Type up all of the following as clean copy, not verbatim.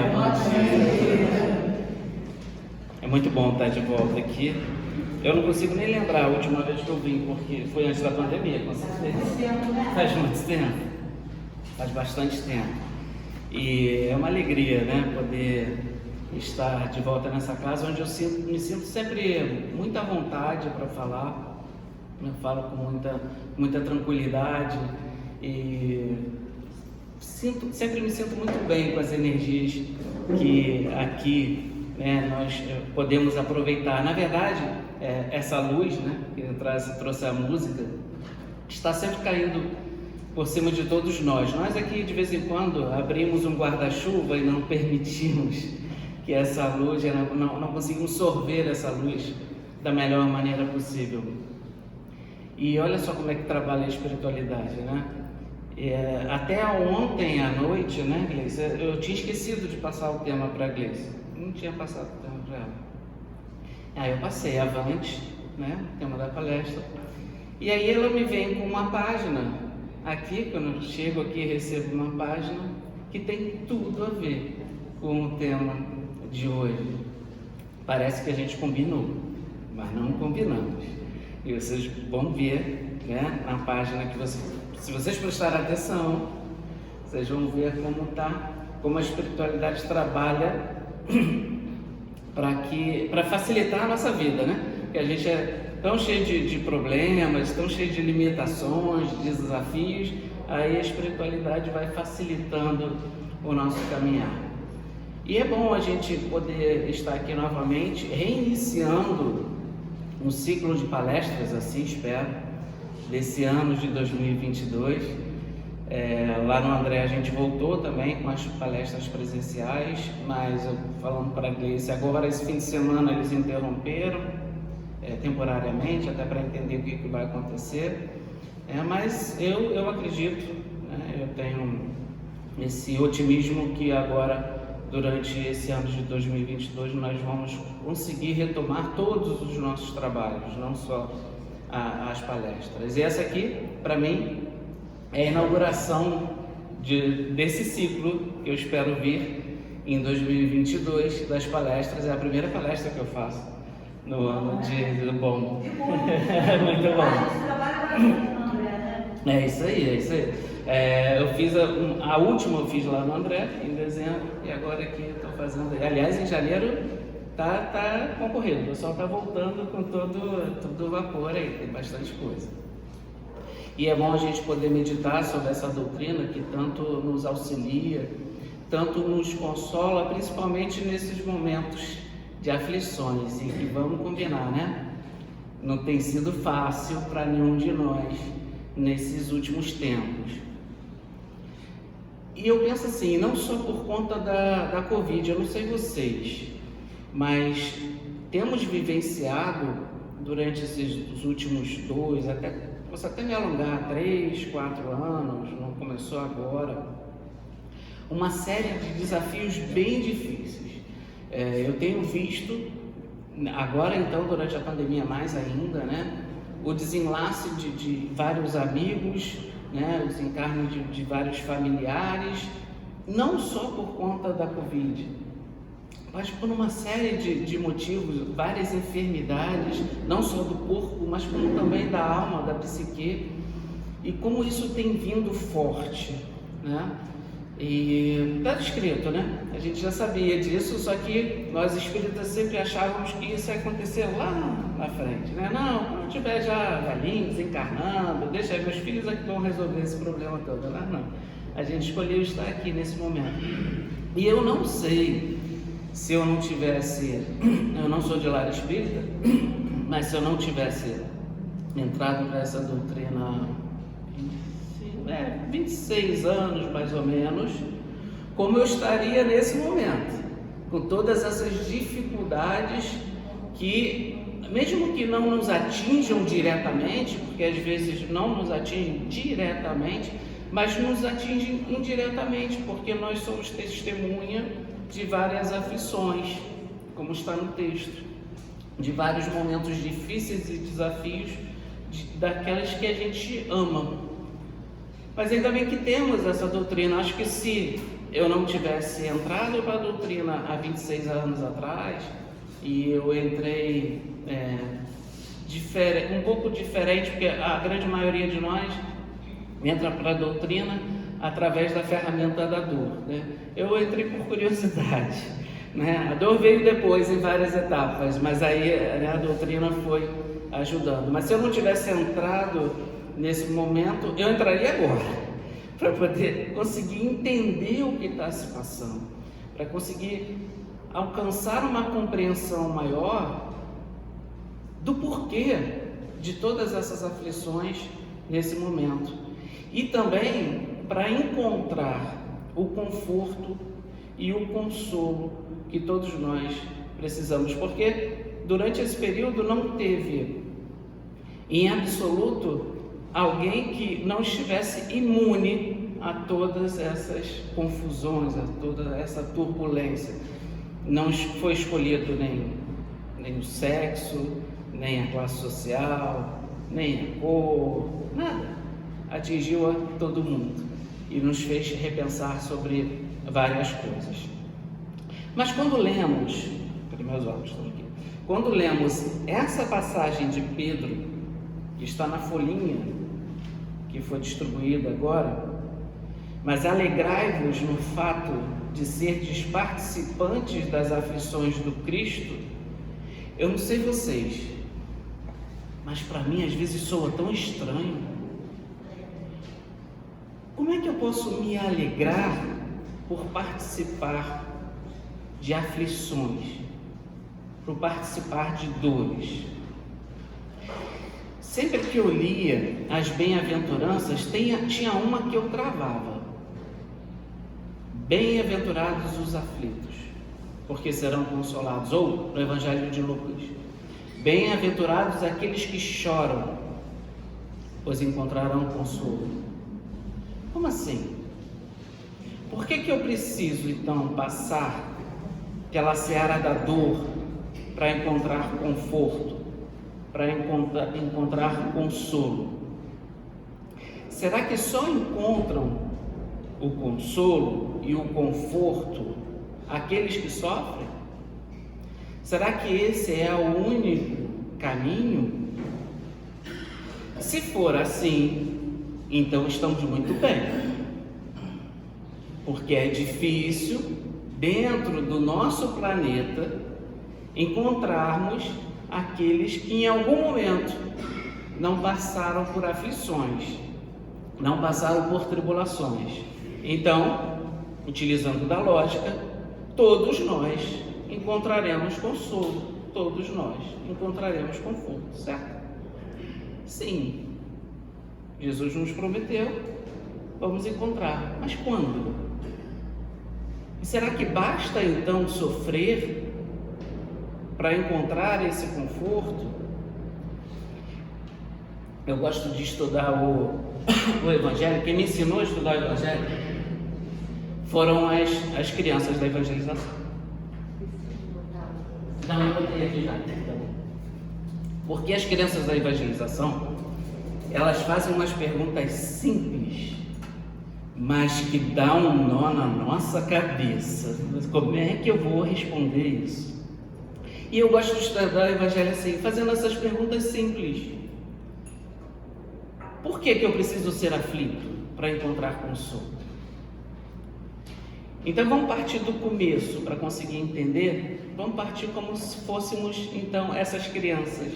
bom dia. É muito bom estar de volta aqui. Eu não consigo nem lembrar a última vez que eu vim, porque foi antes da pandemia, com certeza. Faz muito tempo. Faz bastante tempo. E é uma alegria, né, poder estar de volta nessa casa, onde eu me sinto sempre muito à vontade para falar. Eu falo com muita tranquilidade e sempre me sinto muito bem com as energias que aqui, né, nós podemos aproveitar. Na verdade, essa luz, né, que trouxe a música, está sempre caindo por cima de todos nós. Nós aqui, de vez em quando, abrimos um guarda-chuva e não permitimos que essa luz, não conseguimos sorver essa luz da melhor maneira possível. E olha só como é que trabalha a espiritualidade, né? Até ontem à noite, né, Gleice, eu tinha esquecido de passar o tema para a Gleice. Não tinha passado o tema para ela. Aí eu passei avante, né, o tema da palestra. E aí ela me vem com uma página aqui, quando eu chego aqui e recebo uma página que tem tudo a ver com o tema de hoje. Parece que a gente combinou, mas não combinamos. E vocês vão ver, né, na página que se vocês prestarem atenção, vocês vão ver como a espiritualidade trabalha para facilitar a nossa vida, né? Porque a gente é tão cheio de problemas, tão cheio de limitações, de desafios, aí a espiritualidade vai facilitando o nosso caminhar. E é bom a gente poder estar aqui novamente, reiniciando um ciclo de palestras, assim espero, desse ano de 2022. Lá no André a gente voltou também com as palestras presenciais, mas eu falando para a Gleice, agora esse fim de semana eles interromperam temporariamente, até para entender o que vai acontecer. Mas eu acredito, né, eu tenho esse otimismo que agora, durante esse ano de 2022, nós vamos conseguir retomar todos os nossos trabalhos, não só as palestras. E essa aqui, para mim, é a inauguração desse ciclo que eu espero vir em 2022 das palestras. É a primeira palestra que eu faço no ano de bom. Muito bom. É isso aí. Eu fiz a última eu fiz lá no André, em dezembro, e agora aqui eu estou fazendo. Aliás, em janeiro tá concorrido, o pessoal está voltando com todo vapor aí, tem bastante coisa. E é bom a gente poder meditar sobre essa doutrina que tanto nos auxilia, tanto nos consola, principalmente nesses momentos de aflições, e que vamos combinar, né? Não tem sido fácil para nenhum de nós nesses últimos tempos. E eu penso assim, não só por conta da Covid, eu não sei vocês, mas temos vivenciado durante esses últimos posso até me alongar, 3, 4 anos, não começou agora, uma série de desafios bem difíceis. Eu tenho visto, agora então, durante a pandemia mais ainda, né, o desenlace de vários amigos, né, o desencarne de vários familiares, não só por conta da Covid, mas por uma série de motivos, várias enfermidades, não só do corpo, mas como também da alma, da psique, e como isso tem vindo forte, né? E está descrito, né? A gente já sabia disso, só que nós espíritas sempre achávamos que isso ia acontecer lá na frente, né? Não, quando eu tiver já velhinho, desencarnando, deixa aí meus filhos aqui vão resolver esse problema todo. Não. A gente escolheu estar aqui nesse momento. E eu não sei se eu não tivesse, eu não sou de lar espírita, mas se eu não tivesse entrado para essa doutrina 26 anos mais ou menos, como eu estaria nesse momento, com todas essas dificuldades que, mesmo que não nos atinjam diretamente, porque às vezes não nos atingem diretamente, mas nos atingem indiretamente, porque nós somos testemunha de várias aflições, como está no texto, de vários momentos difíceis e desafios daquelas que a gente ama. Mas ainda bem que temos essa doutrina. Acho que se eu não tivesse entrado para a doutrina há 26 anos atrás, e eu entrei um pouco diferente, porque a grande maioria de nós entra para a doutrina através da ferramenta da dor, né? Eu entrei por curiosidade, né? A dor veio depois em várias etapas, mas aí, né, a doutrina foi ajudando. Mas se eu não tivesse entrado nesse momento, eu entraria agora, para poder conseguir entender o que está se passando, para conseguir alcançar uma compreensão maior do porquê de todas essas aflições nesse momento, e também para encontrar o conforto e o consolo que todos nós precisamos, porque durante esse período não teve, em absoluto, alguém que não estivesse imune a todas essas confusões, a toda essa turbulência. Não foi escolhido nem o sexo, nem a classe social, nem a cor, nada. Atingiu a todo mundo e nos fez repensar sobre várias coisas. Mas quando lemos, meus olhos estão aqui, quando lemos essa passagem de Pedro, que está na folhinha que foi distribuída agora, mas alegrai-vos no fato de serdes participantes das aflições do Cristo, eu não sei vocês, mas para mim às vezes soa tão estranho. Como é que eu posso me alegrar por participar de aflições, por participar de dores? Sempre que eu lia as bem-aventuranças, tinha uma que eu travava: bem-aventurados os aflitos, porque serão consolados. Ou no Evangelho de Lucas: bem-aventurados aqueles que choram, pois encontrarão consolo. Como assim? Por que eu preciso então passar pela seara da dor para encontrar conforto, para encontrar consolo? Será que só encontram o consolo e o conforto aqueles que sofrem? Será que esse é o único caminho? Se for assim, então estamos muito bem, porque é difícil, dentro do nosso planeta, encontrarmos aqueles que em algum momento não passaram por aflições, não passaram por tribulações. Então, utilizando da lógica, todos nós encontraremos consolo, todos nós encontraremos conforto, certo? Sim, Jesus nos prometeu, vamos encontrar, mas quando? E será que basta então sofrer para encontrar esse conforto? Eu gosto de estudar o Evangelho. Quem me ensinou a estudar o Evangelho foram as crianças da evangelização. Não, eu botei aqui já. Porque as crianças da evangelização, elas fazem umas perguntas simples, mas que dá um nó na nossa cabeça. Como é que eu vou responder isso? E eu gosto de estudar o Evangelho assim, fazendo essas perguntas simples. Por que eu preciso ser aflito para encontrar consolo? Então vamos partir do começo para conseguir entender. Vamos partir como se fôssemos então essas crianças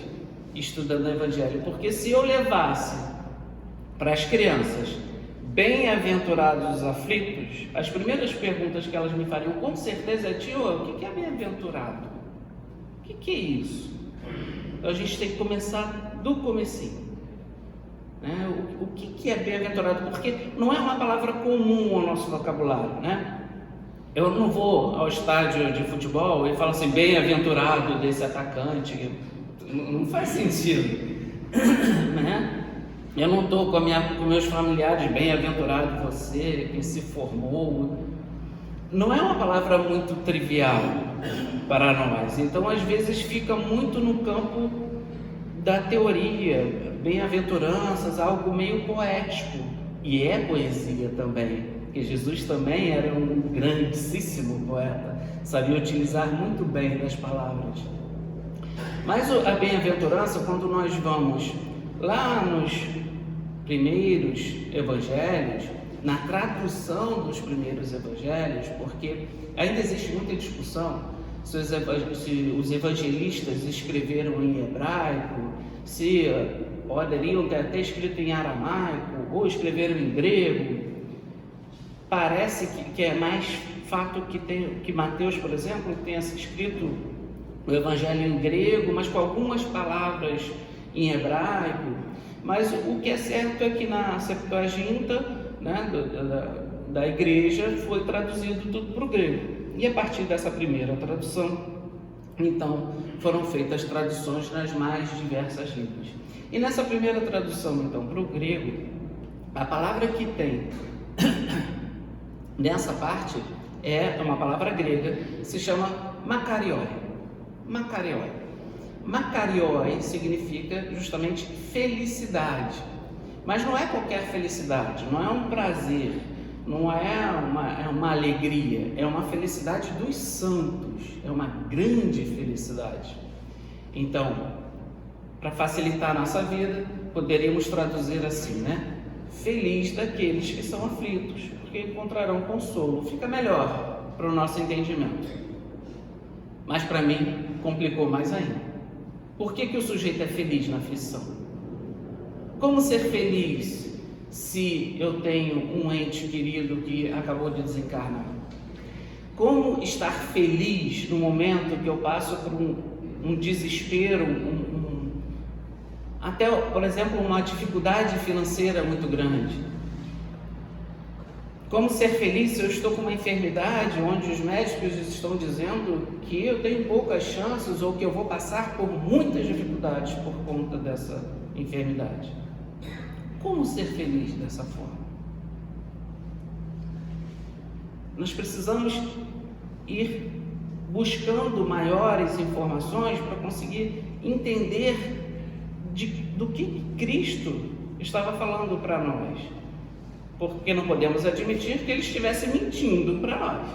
estudando o Evangelho. Porque se eu levasse para as crianças bem-aventurados os aflitos, as primeiras perguntas que elas me fariam com certeza é: tio, o que é bem-aventurado? O que é isso? Então a gente tem que começar do comecinho, né? O que é bem-aventurado? Porque não é uma palavra comum ao nosso vocabulário, né? Eu não vou ao estádio de futebol e falo assim: bem-aventurado desse atacante. Não faz sentido, né? Eu não estou com meus familiares: bem-aventurado você que se formou. Não é uma palavra muito trivial para nós. Então, às vezes, fica muito no campo da teoria, bem-aventuranças, algo meio poético. E é poesia também, Porque Jesus também era um grandíssimo poeta, sabia utilizar muito bem das palavras. Mas a bem-aventurança, quando nós vamos lá nos primeiros evangelhos, na tradução dos primeiros evangelhos, porque ainda existe muita discussão se os evangelistas escreveram em hebraico, se poderiam ter até escrito em aramaico ou escreveram em grego. Parece que é mais fato que Mateus, por exemplo, tenha escrito o evangelho em grego, mas com algumas palavras em hebraico. Mas o que é certo é que na Septuaginta, né, da igreja, foi traduzido tudo para o grego. E a partir dessa primeira tradução, então, foram feitas traduções nas mais diversas línguas. E nessa primeira tradução, então, para o grego, a palavra que tem nessa parte é uma palavra grega, se chama makarioi. Makarioi. Makarioi significa justamente felicidade. Mas não é qualquer felicidade, não é um prazer, não é uma alegria, é uma felicidade dos santos, é uma grande felicidade. Então, para facilitar a nossa vida, poderíamos traduzir assim, né? Feliz daqueles que são aflitos, porque encontrarão consolo. Fica melhor para o nosso entendimento. Mas para mim, complicou mais ainda. Por que o sujeito é feliz na aflição? Como ser feliz se eu tenho um ente querido que acabou de desencarnar? Como estar feliz no momento que eu passo por um desespero, até, por exemplo, uma dificuldade financeira muito grande? Como ser feliz se eu estou com uma enfermidade onde os médicos estão dizendo que eu tenho poucas chances ou que eu vou passar por muitas dificuldades por conta dessa enfermidade? Como ser feliz dessa forma? Nós precisamos ir buscando maiores informações para conseguir entender do que Cristo estava falando para nós, porque não podemos admitir que ele estivesse mentindo para nós.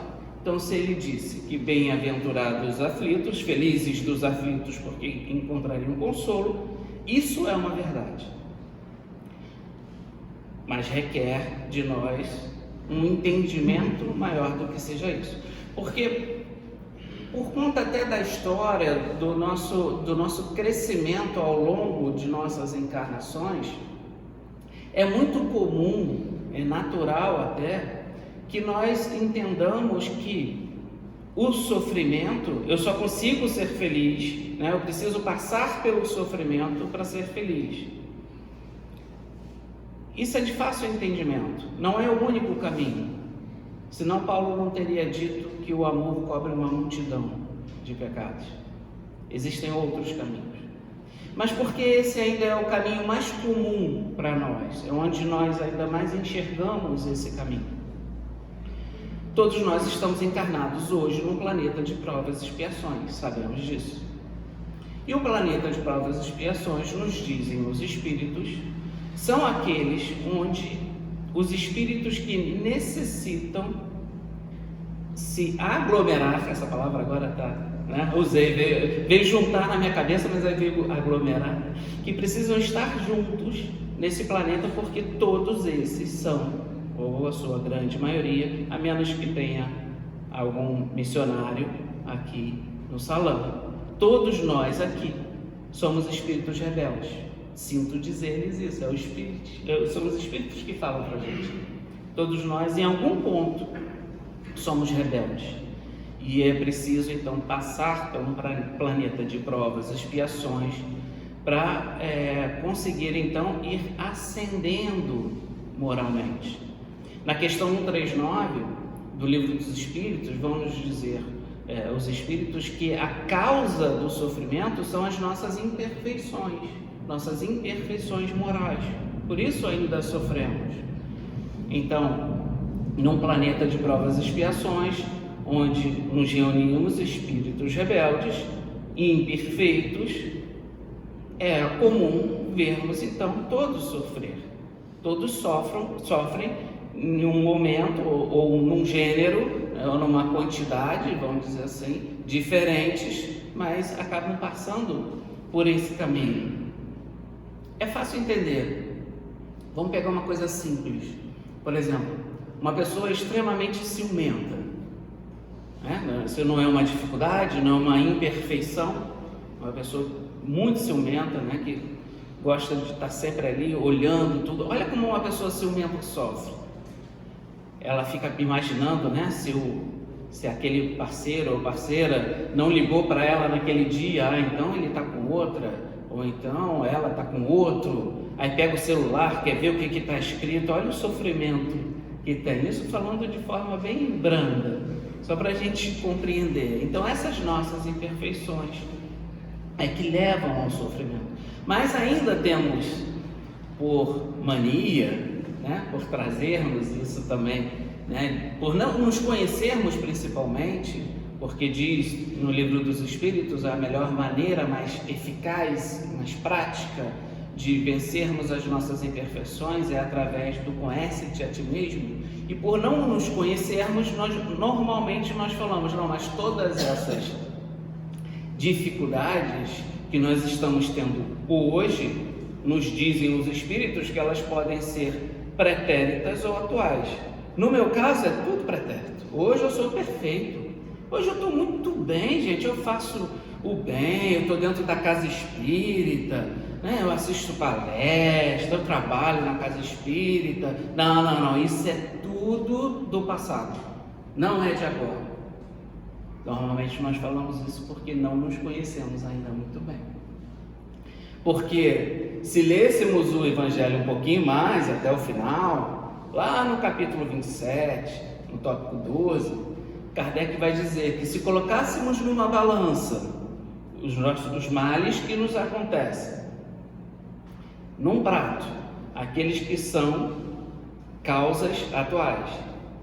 Então, se ele disse que bem-aventurados os aflitos, felizes dos aflitos porque encontrariam consolo, isso é uma verdade, mas requer de nós um entendimento maior do que seja isso, porque por conta até da história do nosso crescimento ao longo de nossas encarnações, é muito comum, é natural até, que nós entendamos que o sofrimento, eu só consigo ser feliz, né? Eu preciso passar pelo sofrimento para ser feliz. Isso é de fácil entendimento, não é o único caminho. Senão Paulo não teria dito que o amor cobre uma multidão de pecados. Existem outros caminhos. Mas porque esse ainda é o caminho mais comum para nós, é onde nós ainda mais enxergamos esse caminho. Todos nós estamos encarnados hoje num planeta de provas e expiações, sabemos disso. E o planeta de provas e expiações, nos dizem os espíritos, são aqueles onde os espíritos que necessitam se aglomerar, essa palavra agora está, né? Veio juntar na minha cabeça, mas aí veio aglomerar, que precisam estar juntos nesse planeta, porque todos esses são, ou a sua grande maioria, a menos que tenha algum missionário aqui no salão, todos nós aqui somos espíritos rebeldes. Sinto dizer-lhes isso, são os espíritos que falam para a gente. Todos nós, em algum ponto, somos rebeldes. E é preciso, então, passar por um planeta de provas e expiações para conseguir, então, ir ascendendo moralmente. Na questão 139 do Livro dos Espíritos, vão nos dizer os espíritos que a causa do sofrimento são as nossas imperfeições morais. Por isso ainda sofremos. Então, num planeta de provas e expiações, onde nos reunimos espíritos rebeldes e imperfeitos, é comum vermos então todos sofrer. Todos sofrem em um momento ou num gênero, ou numa quantidade, vamos dizer assim, diferentes, mas acabam passando por esse caminho. É fácil entender. Vamos pegar uma coisa simples. Por exemplo, uma pessoa extremamente ciumenta, né? Isso não é uma dificuldade, não é uma imperfeição. Uma pessoa muito ciumenta, né? Que gosta de estar sempre ali olhando tudo. Olha como uma pessoa ciumenta sofre. Ela fica imaginando, né? Se aquele parceiro ou parceira não ligou para ela naquele dia, então ele está com outra, ou então ela está com outro. Aí pega o celular, quer ver o que está escrito. Olha o sofrimento que tem. Isso falando de forma bem branda, só para a gente compreender. Então essas nossas imperfeições é que levam ao sofrimento. Mas ainda temos, por mania, né, por trazermos isso também, né, por não nos conhecermos principalmente, porque diz no Livro dos Espíritos a melhor maneira, mais eficaz, mais prática de vencermos as nossas imperfeições é através do conhece-te a ti mesmo. E por não nos conhecermos, normalmente nós falamos, não, mas todas essas dificuldades que nós estamos tendo hoje, nos dizem os Espíritos que elas podem ser pretéritas ou atuais. No meu caso é tudo pretérito. Hoje eu sou perfeito. Hoje eu estou muito bem, gente. Eu faço o bem, eu estou dentro da casa espírita, né? Eu assisto palestra, eu trabalho na casa espírita. Não, isso é tudo do passado, não é de agora. Normalmente nós falamos isso porque não nos conhecemos ainda muito bem. Porque se lêssemos o Evangelho um pouquinho mais até o final, lá no capítulo 27, no tópico 12, Kardec vai dizer que se colocássemos numa balança os males que nos acontecem, num prato, aqueles que são causas atuais,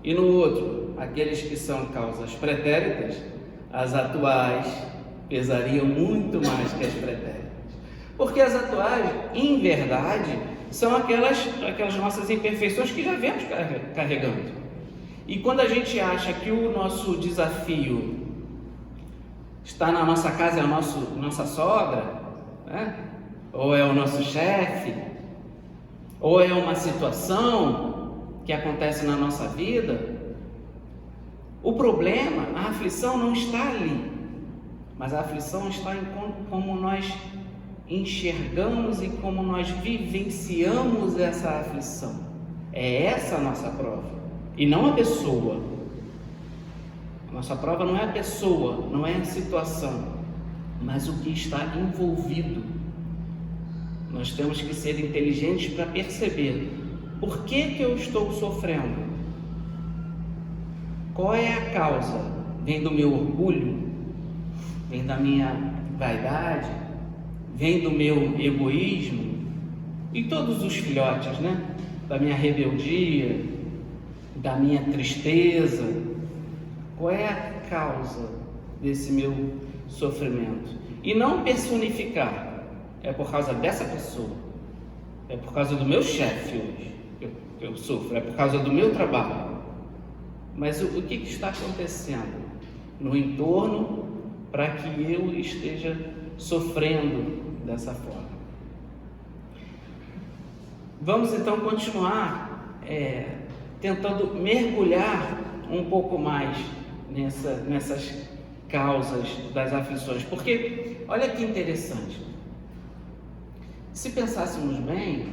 e no outro, aqueles que são causas pretéritas, as atuais pesariam muito mais que as pretéritas. Porque as atuais, em verdade, são aquelas nossas imperfeições que já vemos carregando. E quando a gente acha que o nosso desafio está na nossa casa, é a nossa sogra, né? Ou é o nosso chefe, ou é uma situação que acontece na nossa vida, o problema, a aflição não está ali, mas a aflição está em como nós enxergamos e como nós vivenciamos essa aflição. É essa a nossa prova, e não a pessoa. A nossa prova não é a pessoa, não é a situação, mas o que está envolvido. Nós temos que ser inteligentes para perceber por que eu estou sofrendo. Qual é a causa? Vem do meu orgulho? Vem da minha vaidade? Vem do meu egoísmo? E todos os filhotes, né? Da minha rebeldia, da minha tristeza. Qual é a causa desse meu sofrimento? E não personificar. É por causa dessa pessoa. É por causa do meu chefe hoje que eu sofro. É por causa do meu trabalho. Mas o que está acontecendo no entorno para que eu esteja sofrendo dessa forma? Vamos então continuar tentando mergulhar um pouco mais nessas causas das aflições, porque olha que interessante, se pensássemos bem,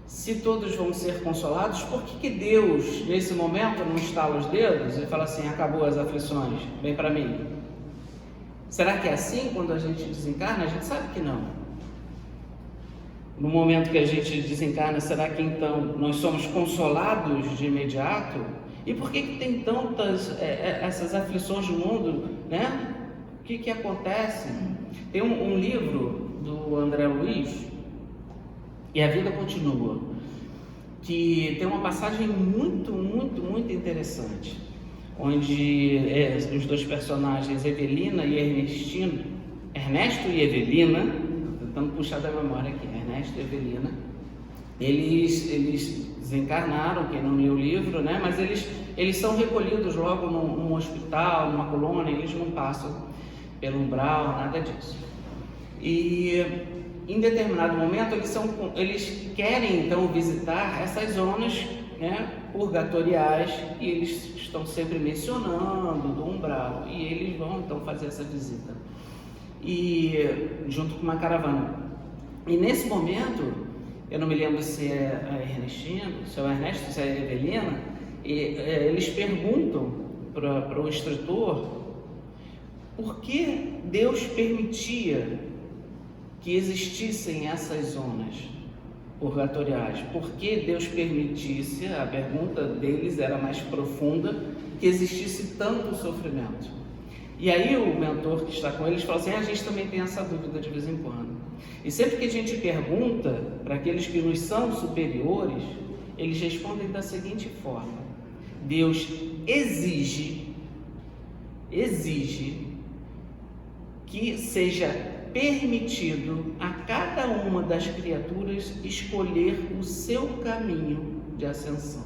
se todos vão ser consolados, por que Deus nesse momento não estala os dedos e fala assim, acabou as aflições, vem para mim? Será que é assim quando a gente desencarna? A gente sabe que não. No momento que a gente desencarna, será que então nós somos consolados de imediato? E por que tem tantas essas aflições no mundo, né? O que acontece? Tem um livro do André Luiz, E a Vida Continua, que tem uma passagem muito interessante, onde os dois personagens, Evelina e Ernesto e Evelina, tentando puxar da memória aqui, Ernesto e Evelina, eles desencarnaram, quem não leu o livro, né? Mas eles são recolhidos logo num hospital, numa colônia, eles não passam pelo umbral, nada disso. E em determinado momento eles querem então visitar essas zonas, né, purgatoriais, e eles estão sempre mencionando do umbral, e eles vão então fazer essa visita, e junto com uma caravana. E nesse momento, eu não me lembro se é a Ernestina, se é o Ernesto, se é a Evelina, eles perguntam para o instrutor por que Deus permitia que existissem essas zonas purgatoriais. Por que Deus permitisse, a pergunta deles era mais profunda, que existisse tanto sofrimento. E aí o mentor que está com eles fala assim, a gente também tem essa dúvida de vez em quando. E sempre que a gente pergunta para aqueles que nos são superiores, eles respondem da seguinte forma: Deus exige que seja permitido a cada uma das criaturas escolher o seu caminho de ascensão.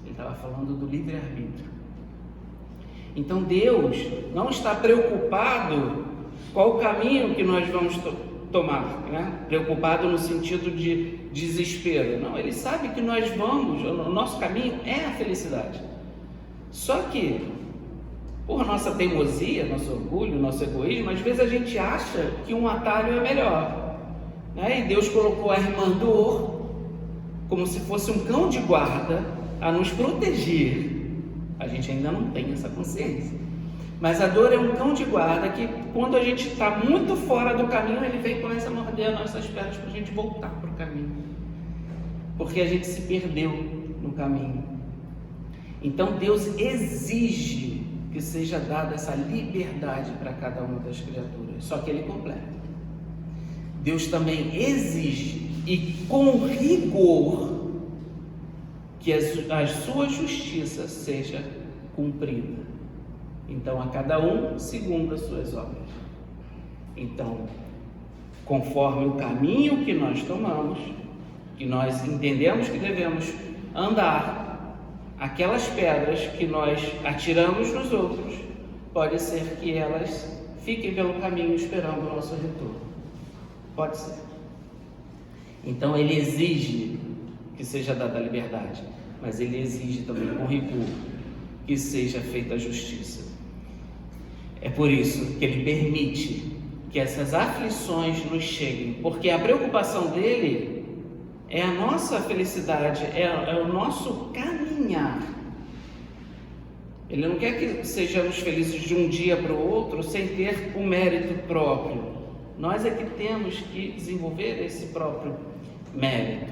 Ele estava falando do livre-arbítrio. Então Deus não está preocupado qual o caminho que nós vamos tomar, né? Preocupado no sentido de desespero. Não, Ele sabe que nós vamos, o nosso caminho é a felicidade. Só que, por nossa teimosia, nosso orgulho, nosso egoísmo, às vezes a gente acha que um atalho é melhor, né? E Deus colocou a irmã dor como se fosse um cão de guarda a nos proteger. A gente ainda não tem essa consciência, mas a dor é um cão de guarda que, quando a gente está muito fora do caminho, ele vem e começa a morder as nossas pernas para a gente voltar para o caminho, porque a gente se perdeu no caminho. Então Deus exige que seja dada essa liberdade para cada uma das criaturas, só que Ele completa. Deus também exige, e com rigor, que a sua justiça seja cumprida. Então, a cada um segundo as suas obras. Então, conforme o caminho que nós tomamos, que nós entendemos que devemos andar, aquelas pedras que nós atiramos nos outros, pode ser que elas fiquem pelo caminho esperando o nosso retorno. Pode ser. Então, Ele exige que seja dada a liberdade, mas Ele exige também com rigor que seja feita a justiça. É por isso que Ele permite que essas aflições nos cheguem, porque a preocupação dEle é a nossa felicidade, é o nosso caminhar. Ele não quer que sejamos felizes de um dia para o outro sem ter o mérito próprio. Nós é que temos que desenvolver esse próprio mérito.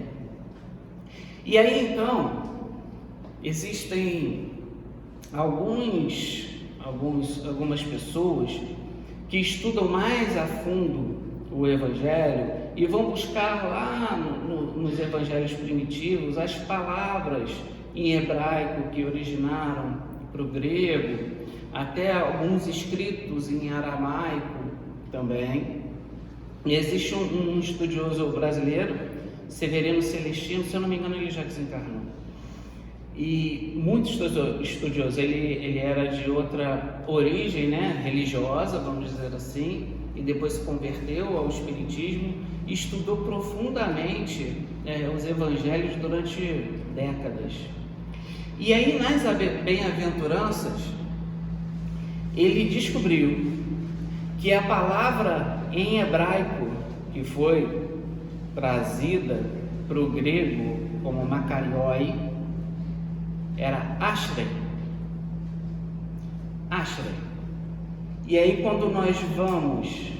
E aí então, existem algumas pessoas que estudam mais a fundo o Evangelho e vão buscar lá nos Evangelhos primitivos as palavras em hebraico que originaram para o grego, até alguns escritos em aramaico também. E existe um estudioso brasileiro, Severino Celestino, se eu não me engano ele já desencarnou, e muito estudioso, ele era de outra origem, né, religiosa, vamos dizer assim, e depois se converteu ao espiritismo e estudou profundamente os evangelhos durante décadas. E aí nas bem-aventuranças ele descobriu que a palavra em hebraico que foi trazida para o grego como makarioi era Ashrei. E aí quando nós vamos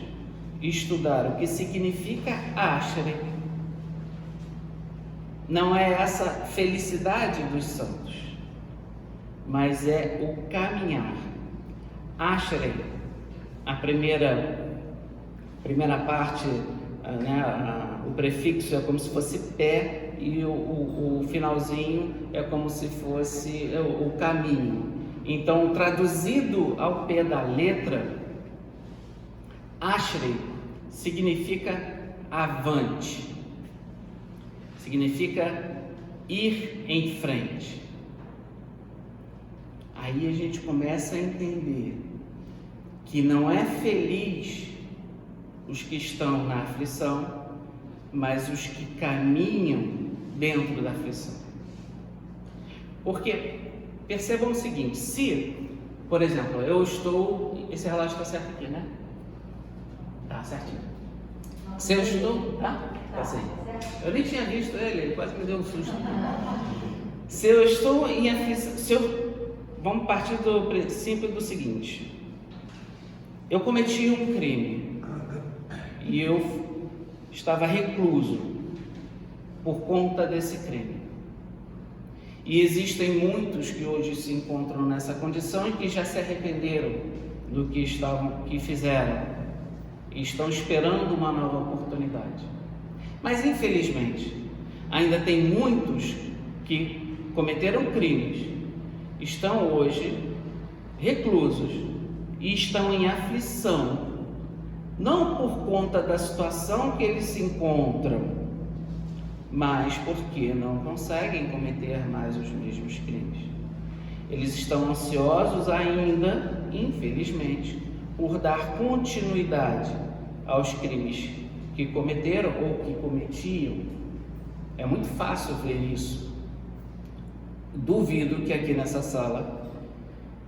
estudar o que significa Ashrei, não é essa felicidade dos santos, mas é o caminhar. Ashrei, a primeira parte, né, o prefixo é como se fosse pé, e o finalzinho é como se fosse o caminho. Então, traduzido ao pé da letra, Ashrei significa avante. significa ir em frente. Aí a gente começa a entender que não é feliz os que estão na aflição, mas os que caminham dentro da aflição. Porque, percebam o seguinte, se, por exemplo, eu estou, esse relógio está certo aqui, né? Tá certinho. Se eu estou, tá assim. Eu nem tinha visto ele quase me deu um susto. Se eu estou em aflição, vamos partir do princípio do seguinte: eu cometi um crime e eu estava recluso por conta desse crime. E existem muitos que hoje se encontram nessa condição e que já se arrependeram do que fizeram e estão esperando uma nova oportunidade. Mas infelizmente ainda tem muitos que cometeram crimes, estão hoje reclusos e estão em aflição, não por conta da situação que eles se encontram, mas porque não conseguem cometer mais os mesmos crimes. Eles estão ansiosos ainda, infelizmente, por dar continuidade aos crimes que cometeram ou que cometiam. É muito fácil ver isso. Duvido que aqui nessa sala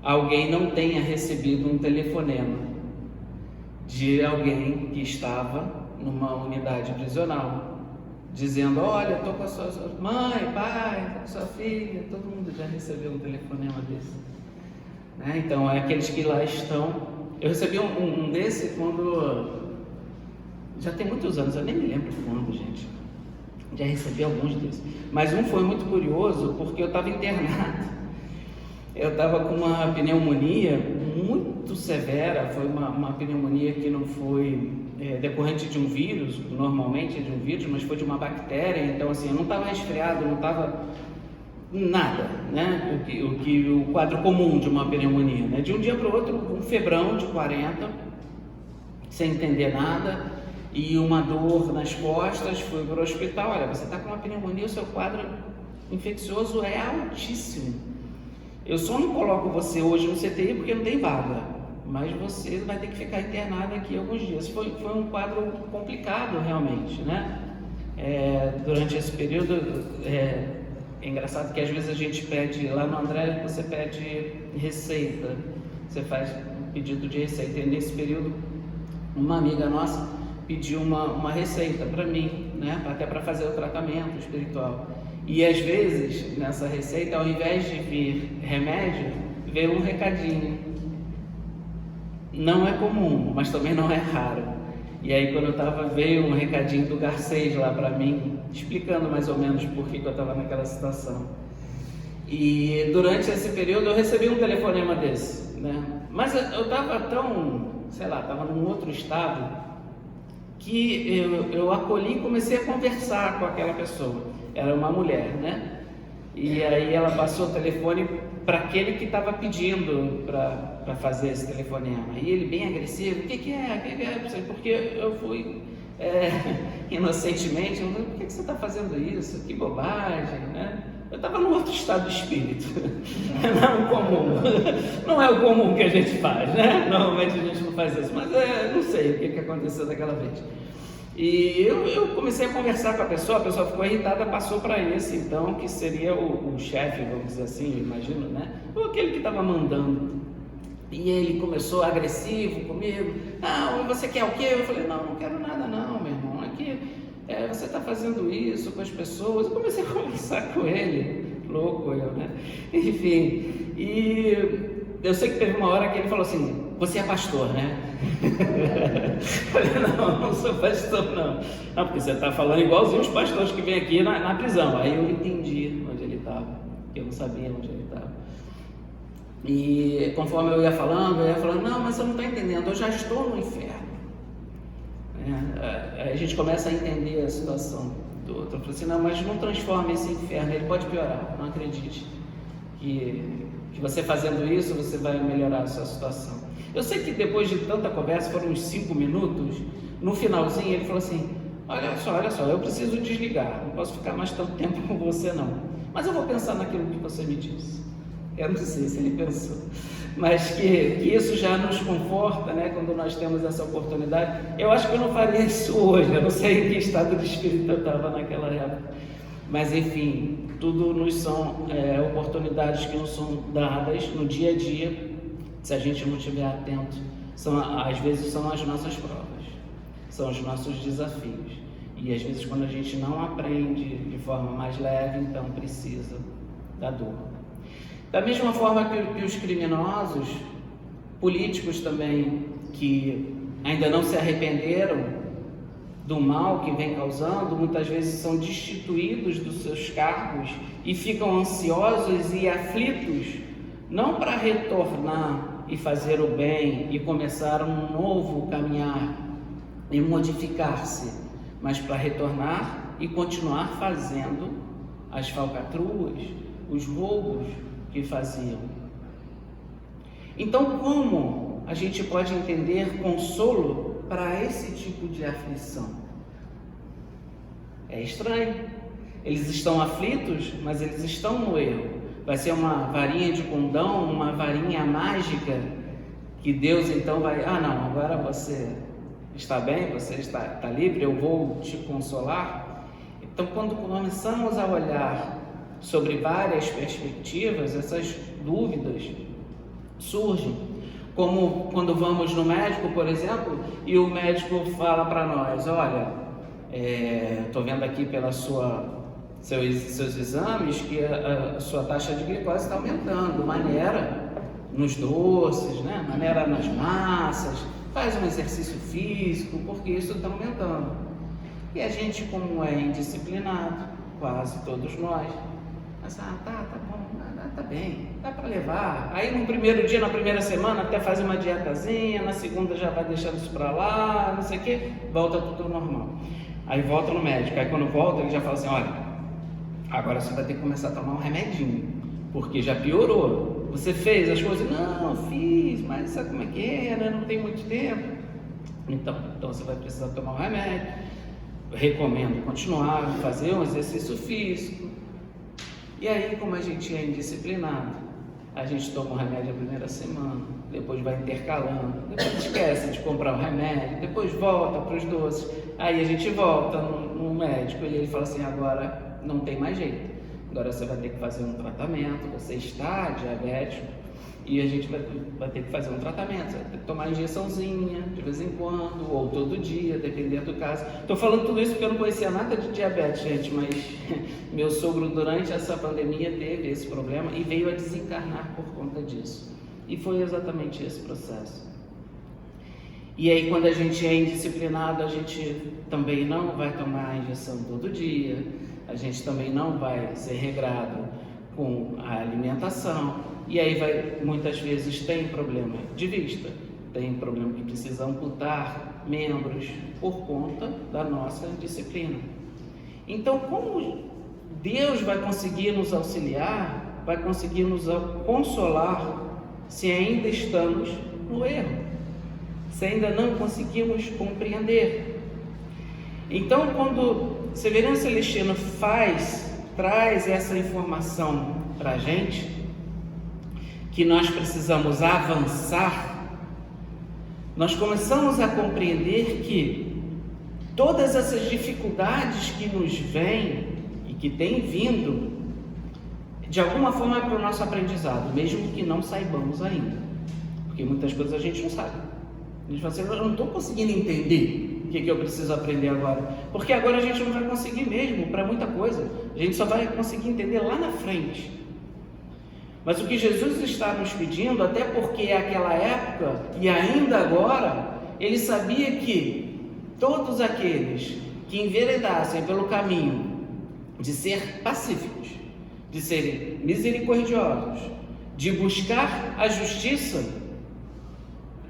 alguém não tenha recebido um telefonema de alguém que estava numa unidade prisional, dizendo: olha, estou com a sua mãe, pai, com a sua filha. Todo mundo já recebeu um telefonema desse, né? Então, é aqueles que lá estão. Eu recebi um desse quando, já tem muitos anos, eu nem me lembro quando, gente. Já recebi alguns desses, mas um foi muito curioso, porque eu estava internado. Eu estava com uma pneumonia muito severa. Foi uma pneumonia que não foi decorrente de um vírus, normalmente é de um vírus, mas foi de uma bactéria. Então, assim, eu não estava resfriado, não estava nada, né? O quadro comum de uma pneumonia, né? De um dia para o outro, um febrão de 40, sem entender nada, e uma dor nas costas. Fui para o hospital. Olha, você está com uma pneumonia, o seu quadro infeccioso é altíssimo. Eu só não coloco você hoje no CTI porque não tem vaga, mas você vai ter que ficar internado aqui alguns dias. Foi um quadro complicado realmente, né? Durante esse período, é engraçado que às vezes a gente pede, lá no André você pede receita, você faz um pedido de receita, e nesse período uma amiga nossa pediu uma receita para mim, né? Até para fazer o tratamento espiritual. E às vezes, nessa receita, ao invés de vir remédio, veio um recadinho. Não é comum, mas também não é raro. E aí, quando eu estava, veio um recadinho do Garcês lá para mim, explicando mais ou menos por que eu estava naquela situação. E durante esse período eu recebi um telefonema desse, né? Mas eu estava tão, sei lá, estava num outro estado, que eu acolhi e comecei a conversar com aquela pessoa. Era uma mulher, né? E aí ela passou o telefone para aquele que estava pedindo para fazer esse telefonema. E ele bem agressivo: o que é? Porque eu fui inocentemente, por que você está fazendo isso? Que bobagem, né? Eu estava num outro estado de espírito. Não comum. Não é o comum que a gente faz, né? Normalmente a gente não faz isso, mas não sei o que aconteceu daquela vez. E eu comecei a conversar com a pessoa ficou irritada, passou para esse então, que seria o chefe, vamos dizer assim, imagino, né? Ou aquele que estava mandando. E ele começou agressivo comigo: não, você quer o quê? Eu falei: não quero nada não, meu irmão, aqui você está fazendo isso com as pessoas. Eu comecei a conversar com ele, louco eu, né? Enfim, e eu sei que teve uma hora que ele falou assim: você é pastor, né? Eu falei: não sou pastor não. Não, porque você está falando igualzinho os pastores que vêm aqui na prisão. Aí eu entendi onde ele estava, eu não sabia onde ele estava. E conforme eu ia falando, não, mas você não está entendendo, eu já estou no inferno. A gente começa a entender a situação do outro. Eu falei assim: não, mas não transforme esse inferno, ele pode piorar, não acredite que você fazendo isso, você vai melhorar a sua situação. Eu sei que depois de tanta conversa, foram uns 5 minutos, no finalzinho ele falou assim: olha só, eu preciso desligar, não posso ficar mais tanto tempo com você não, mas eu vou pensar naquilo que você me disse. Eu não sei se ele pensou, mas que isso já nos conforta, né, quando nós temos essa oportunidade. Eu acho que eu não faria isso hoje, eu não sei em que estado de espírito eu estava naquela época, mas enfim, tudo nos são oportunidades que nos são dadas no dia a dia, se a gente não estiver atento. Às vezes são as nossas provas, são os nossos desafios, e às vezes quando a gente não aprende de forma mais leve, então precisa da dor. Da mesma forma que os criminosos, políticos também, que ainda não se arrependeram do mal que vem causando, muitas vezes são destituídos dos seus cargos e ficam ansiosos e aflitos, não para retornar e fazer o bem e começar um novo caminhar e modificar-se, mas para retornar e continuar fazendo as falcatruas, os roubos que faziam. Então, como a gente pode entender consolo para esse tipo de aflição? É estranho. Eles estão aflitos, mas eles estão no erro. Vai ser uma varinha de condão, uma varinha mágica, que Deus então vai, não, agora você está bem, você está livre, eu vou te consolar. Então, quando começamos a olhar sobre várias perspectivas, essas dúvidas surgem, como quando vamos no médico, por exemplo, e o médico fala para nós, olha, estou vendo aqui pelos seus exames que a sua taxa de glicose está aumentando, maneira nos doces, né? Maneira nas massas, faz um exercício físico, porque isso está aumentando. E a gente, como é indisciplinado, quase todos nós, mas tá bom, tá bem, dá para levar. Aí no primeiro dia, na primeira semana, até faz uma dietazinha, na segunda já vai deixando isso para lá, não sei o que, volta tudo normal. Aí volta no médico, aí quando volta ele já fala assim, olha, agora você vai ter que começar a tomar um remedinho, porque já piorou. Você fez as coisas? Não, fiz, mas sabe como é que é, né? Não tem muito tempo. Então você vai precisar tomar um remédio. Eu recomendo continuar, fazer um exercício físico. E aí, como a gente é indisciplinado, a gente toma o remédio a primeira semana, depois vai intercalando, depois esquece de comprar o remédio, depois volta para os doces, aí a gente volta no médico e ele fala assim, agora não tem mais jeito, agora você vai ter que fazer um tratamento, você está diabético e a gente vai ter que fazer um tratamento, você vai ter que tomar injeçãozinha de vez em quando, ou todo dia, dependendo do caso. Estou falando tudo isso porque eu não conhecia nada de diabetes, gente, mas meu sogro durante essa pandemia teve esse problema e veio a desencarnar por conta disso. E foi exatamente esse processo. E aí quando a gente é indisciplinado, a gente também não vai tomar a injeção todo dia, a gente também não vai ser regrado com a alimentação, e aí muitas vezes tem problema de vista, tem problema que precisa amputar membros por conta da nossa disciplina. Então, como Deus vai conseguir nos auxiliar, vai conseguir nos consolar se ainda estamos no erro, se ainda não conseguimos compreender? Então, quando Severino Celestino traz essa informação para a gente, que nós precisamos avançar, nós começamos a compreender que todas essas dificuldades que nos vêm e que têm vindo, de alguma forma é para o nosso aprendizado, mesmo que não saibamos ainda, porque muitas coisas a gente não sabe. A gente fala assim, eu não estou conseguindo entender o que eu preciso aprender agora, porque agora a gente não vai conseguir mesmo para muita coisa, a gente só vai conseguir entender lá na frente. Mas o que Jesus está nos pedindo, até porque naquela época e ainda agora, ele sabia que todos aqueles que enveredassem pelo caminho de ser pacíficos, de serem misericordiosos, de buscar a justiça,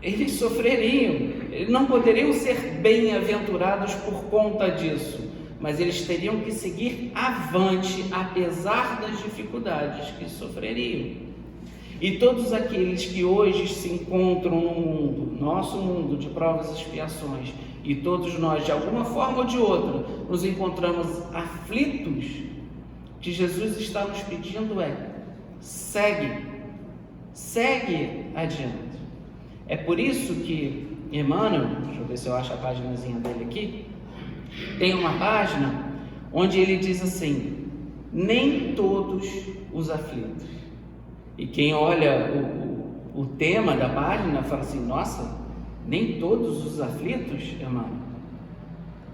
eles sofreriam, eles não poderiam ser bem-aventurados por conta disso, mas eles teriam que seguir avante, apesar das dificuldades que sofreriam. E todos aqueles que hoje se encontram no mundo, nosso mundo de provas e expiações, e todos nós, de alguma forma ou de outra, nos encontramos aflitos, o que Jesus está nos pedindo é: segue adiante. É por isso que Emmanuel, deixa eu ver se eu acho a paginazinha dele aqui, tem uma página onde ele diz assim: nem todos os aflitos. E quem olha o tema da página fala assim: nossa, nem todos os aflitos, Emmanuel?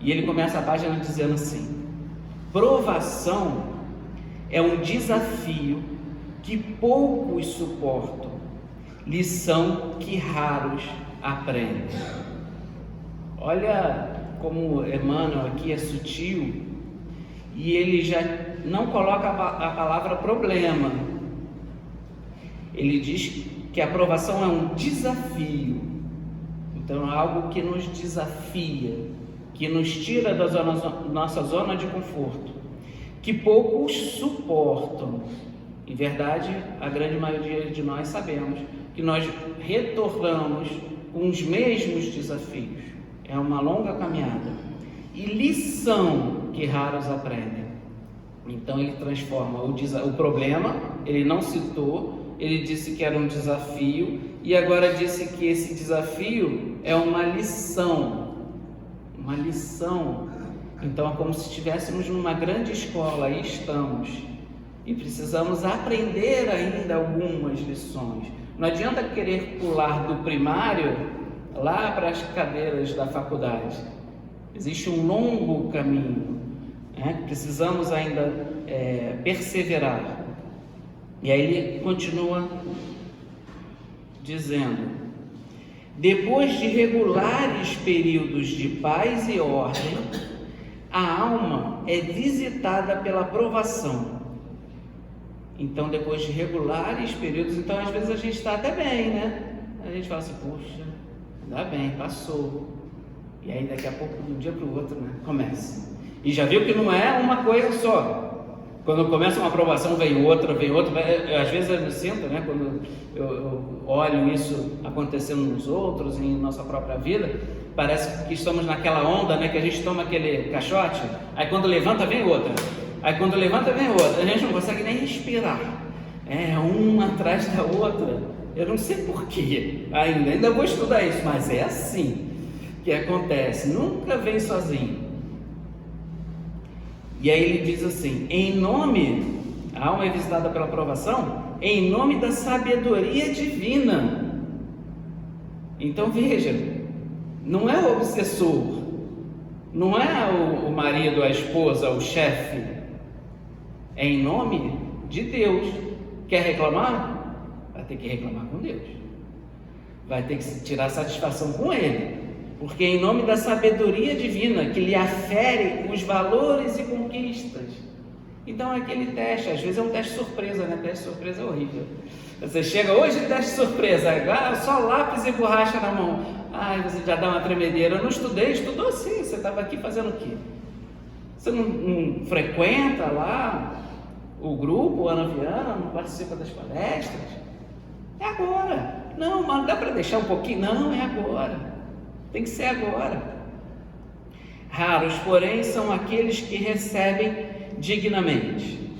E ele começa a página dizendo assim: provação é um desafio que poucos suportam, lição que raros aprendem. Olha como Emmanuel aqui é sutil, e ele já não coloca a palavra problema. Ele diz que a provação é um desafio, então é algo que nos desafia, que nos tira da nossa zona de conforto, que poucos suportam. Em verdade, a grande maioria de nós sabemos que nós retornamos com os mesmos desafios. É uma longa caminhada. E lição que raros aprendem. Então ele transforma o problema, ele não citou, ele disse que era um desafio, e agora disse que esse desafio é uma lição. Uma lição. Então é como se estivéssemos numa grande escola, aí estamos, e precisamos aprender ainda algumas lições. Não adianta querer pular do primário lá para as cadeiras da faculdade. Existe um longo caminho, né? Precisamos ainda perseverar. E aí ele continua dizendo: depois de regulares períodos de paz e ordem, a alma é visitada pela provação. Então, depois de regulares períodos, então às vezes a gente está até bem, né? A gente fala assim: puxa, ainda bem, passou. E aí daqui a pouco, de um dia para o outro, né, começa. E já viu que não é uma coisa só. Quando começa uma aprovação, vem outra. Às vezes eu me sinto, né, quando eu olho isso acontecendo nos outros, em nossa própria vida, parece que estamos naquela onda, né, que a gente toma aquele caixote, aí quando levanta vem outra. Aí quando levanta vem outra, a gente não consegue nem respirar, uma atrás da outra. Eu não sei porquê, ainda vou estudar isso, mas é assim que acontece, nunca vem sozinho. E aí ele diz assim: a alma é visitada pela provação em nome da sabedoria divina. Então veja, não é o obsessor, não é o marido, a esposa, o chefe, é em nome de Deus. Quer reclamar? Vai ter que reclamar com Deus, vai ter que tirar satisfação com Ele, porque é em nome da sabedoria divina que lhe afere os valores e conquistas. Então é aquele teste, às vezes é um teste surpresa, né? Teste surpresa é horrível. Você chega hoje, teste surpresa, só lápis e borracha na mão, você já dá uma tremedeira. Eu não estudei, estudou sim, você estava aqui fazendo o quê? Você não frequenta lá o grupo, Ana Viana, não participa das palestras? É agora. Não, mas dá para deixar um pouquinho? Não, é agora. Tem que ser agora. Raros, porém, são aqueles que recebem dignamente.